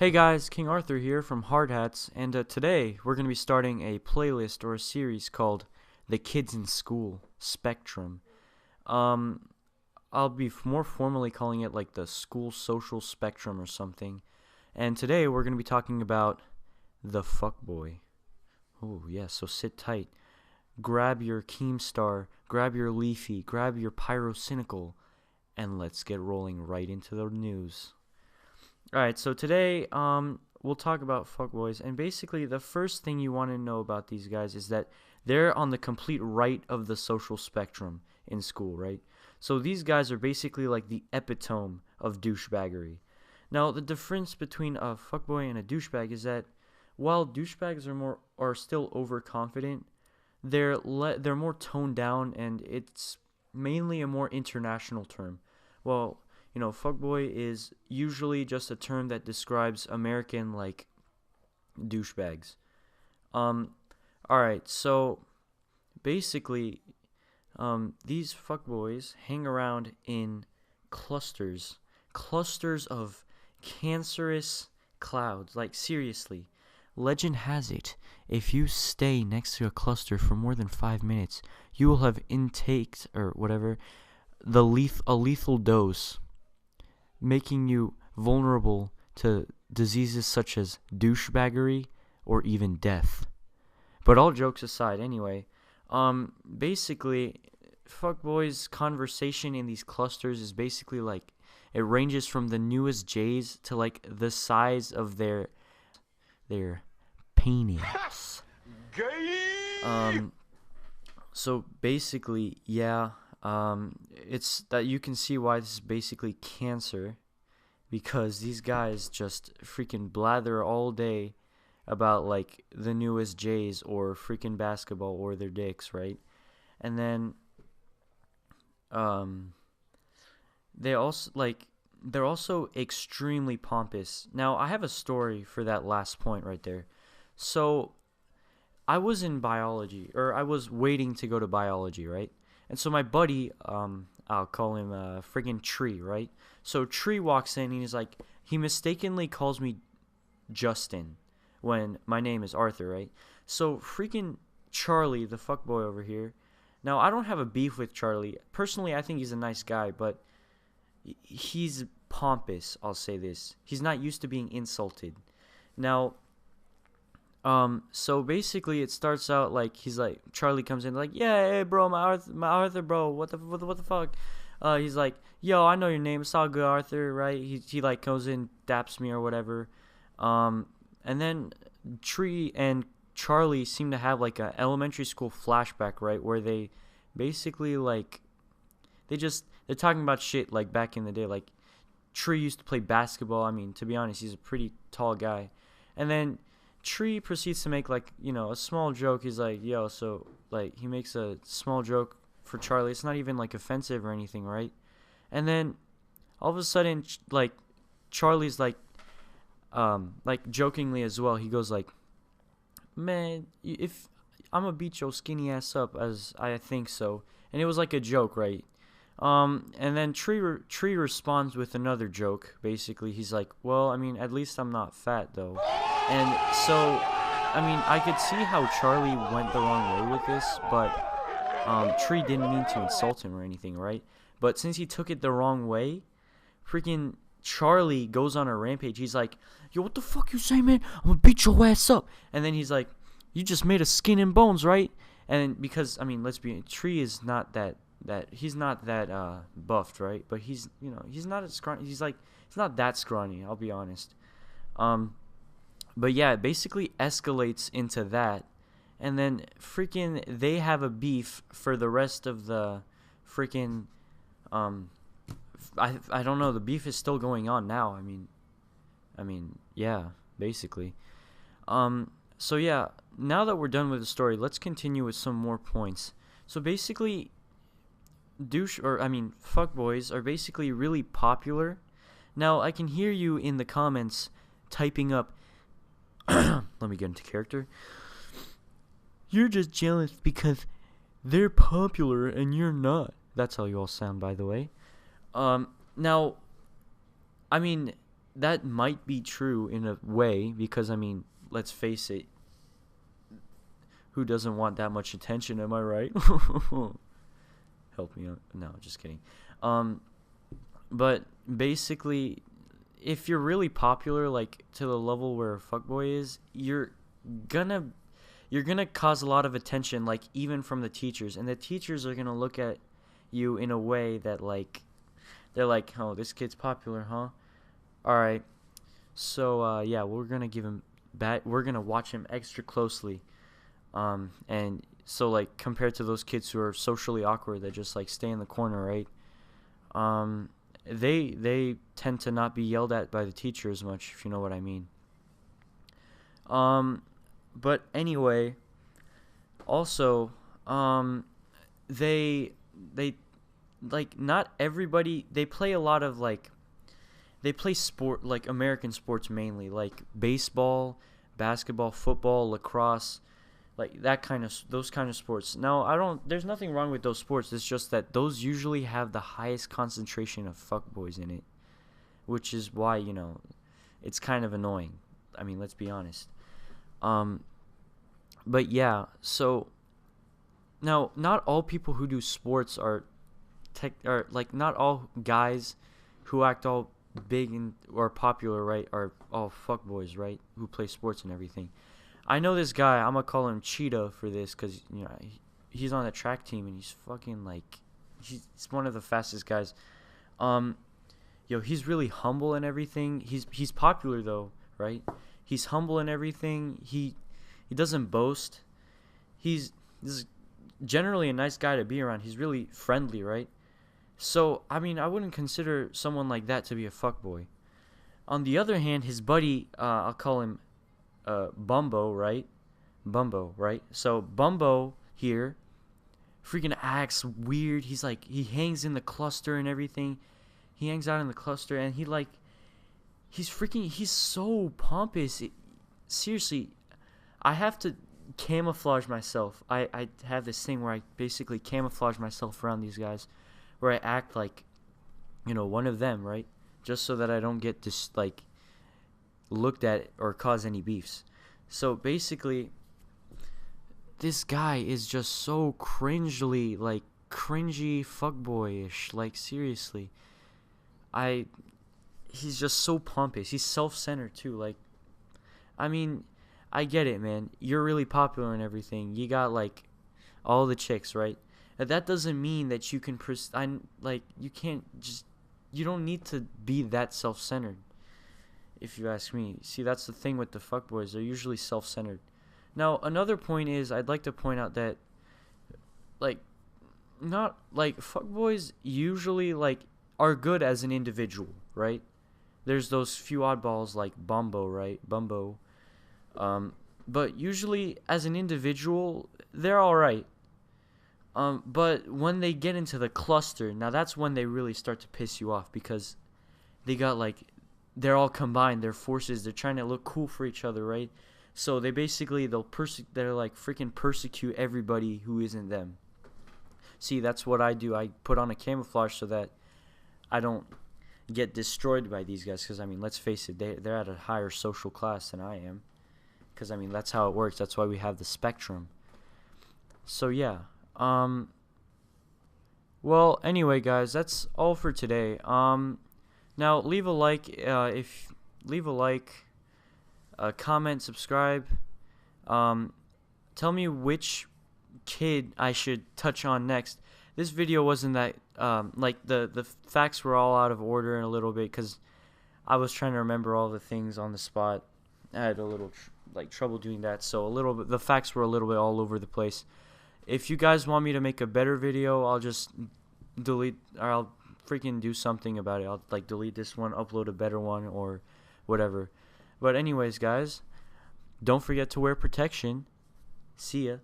Hey guys, King Arthur here from Hard Hats, and today we're going to be starting a playlist or a series called The Kids in School Spectrum. Um, I'll be more formally calling it like the School Social Spectrum or something. And today we're going to be talking about the fuckboy. Oh, yeah, so sit tight. Grab your Keemstar, grab your Leafy, grab your Pyrocynical, and let's get rolling right into the news. Alright, so today, we'll talk about fuckboys, and basically the first thing you want to know about these guys is that they're on the complete right of the social spectrum in school, right? So these guys are basically like the epitome of douchebaggery. Now, the difference between a fuckboy and a douchebag is that while douchebags are still overconfident, they're more toned down, and it's mainly a more international term. Well, fuckboy is usually just a term that describes American, like, douchebags. Alright, so basically, these fuckboys hang around in clusters of cancerous clouds. Like, seriously, legend has it, if you stay next to a cluster for more than 5 minutes, you will have intaked, or whatever, a lethal dose, making you vulnerable to diseases such as douchebaggery or even death. But all jokes aside, anyway, basically, fuckboys' conversation in these clusters is basically like, it ranges from the newest J's to like the size of their penis. So basically, yeah. It's that you can see why this is basically cancer, because these guys just freaking blather all day about like the newest J's or freaking basketball or their dicks, right? And then they're also extremely pompous. Now, I have a story for that last point right there. So I was in biology, or I was waiting to go to biology, right? And so my buddy, I'll call him friggin' Tree, right? So Tree walks in and he mistakenly calls me Justin when my name is Arthur, right? So freaking Charlie, the fuckboy over here. Now, I don't have a beef with Charlie. Personally, I think he's a nice guy, but he's pompous, I'll say this. He's not used to being insulted. Now, so basically it starts out like Charlie comes in like, yeah, hey bro, my Arthur bro, what the fuck? He's like, yo, I know your name, it's all good, Arthur, right? He like goes in, daps me or whatever. And then Tree and Charlie seem to have like a elementary school flashback, right, where they basically like they're talking about shit like back in the day. Like, Tree used to play basketball. I mean, to be honest, he's a pretty tall guy. And then Tree proceeds to make like, a small joke. He's like, yo, so like he makes a small joke for Charlie. It's not even like offensive or anything, right? And then all of a sudden, like, Charlie's like jokingly as well, he goes like, man, if I'm gonna beat your skinny ass up, as I think so. And it was like a joke, right? And then Tree responds with another joke. Basically, he's like, well, I mean, at least I'm not fat though. And so, I mean, I could see how Charlie went the wrong way with this, but Tree didn't mean to insult him or anything, right? But since he took it the wrong way, freaking Charlie goes on a rampage. He's like, yo, what the fuck you say, man? I'm gonna beat your ass up. And then he's like, you just made of skin and bones, right? And because, I mean, let's be, Tree is not he's not that buffed, right? But he's not as scrawny. He's not that scrawny, I'll be honest. But yeah, it basically escalates into that. And then freaking they have a beef for the rest of the freaking I don't know, the beef is still going on now. I mean, yeah, basically. So yeah, now that we're done with the story, let's continue with some more points. So basically, fuckboys are basically really popular. Now, I can hear you in the comments typing up, let me get into character. You're just jealous because they're popular and you're not. That's how you all sound, by the way. Now, I mean, that might be true in a way, because I mean, let's face it, who doesn't want that much attention, am I right? Help me out. No, just kidding. But basically, if you're really popular, like to the level where a fuckboy is, gonna you're gonna cause a lot of attention, like even from the teachers, and the teachers are gonna look at you in a way that like they're like, oh, this kid's popular, huh? All right, so yeah, we're gonna give him we're gonna watch him extra closely, and so like compared to those kids who are socially awkward that just like stay in the corner, right? They tend to not be yelled at by the teacher as much, if you know what I mean. But anyway, also, they like not everybody, they play a lot of like they play sport, like American sports mainly, like baseball, basketball, football, lacrosse, like those kind of sports. Now, there's nothing wrong with those sports. It's just that those usually have the highest concentration of fuckboys in it, which is why, it's kind of annoying. I mean, let's be honest. But yeah, so now not all people who do sports are like not all guys who act all big and or popular, right, are all fuckboys, right, who play sports and everything. I know this guy, I'm gonna call him Cheetah for this, because he's on the track team and he's fucking like he's one of the fastest guys. He's really humble and everything. He's popular though, right? He's humble and everything. He doesn't boast. This is generally a nice guy to be around. He's really friendly, right? So, I mean, I wouldn't consider someone like that to be a fuckboy. On the other hand, his buddy, I'll call him Bumbo, right? Bumbo, right? So, Bumbo here freaking acts weird. He's like, he hangs in the cluster and everything. He hangs out in the cluster, and he's so pompous. Seriously, I have to camouflage myself. I have this thing where I basically camouflage myself around these guys, where I act like, one of them, right? Just so that I don't get looked at or cause any beefs. So basically, this guy is just so cringy fuckboyish. Like, seriously. He's just so pompous. He's self-centered too. Like, I mean, I get it, man. You're really popular and everything. You got like all the chicks, right? That doesn't mean that you can you don't need to be that self-centered, if you ask me. See, that's the thing with the fuckboys. They're usually self-centered. Now, another point is, I'd like to point out that not like fuckboys usually are good as an individual, right? There's those few oddballs like Bumbo, right? Bumbo. But usually as an individual, they're all right. But when they get into the cluster, now that's when they really start to piss you off, because they got they're all combined, their forces, they're trying to look cool for each other, right? So they're freaking persecute everybody who isn't them. See, that's what I do. I put on a camouflage so that I don't get destroyed by these guys, because I mean, let's face it, they're at a higher social class than I am, because I mean, that's how it works. That's why we have the spectrum. So yeah. Well, anyway, guys, that's all for today. Now leave a like, comment, subscribe. Tell me which kid I should touch on next. This video wasn't that the facts were all out of order in a little bit, because I was trying to remember all the things on the spot. I had a little trouble doing that, so the facts were a little bit all over the place. If you guys want me to make a better video, I'll just delete, or I'll freaking do something about it. I'll delete this one, upload a better one, or whatever. But anyways, guys, don't forget to wear protection. See ya.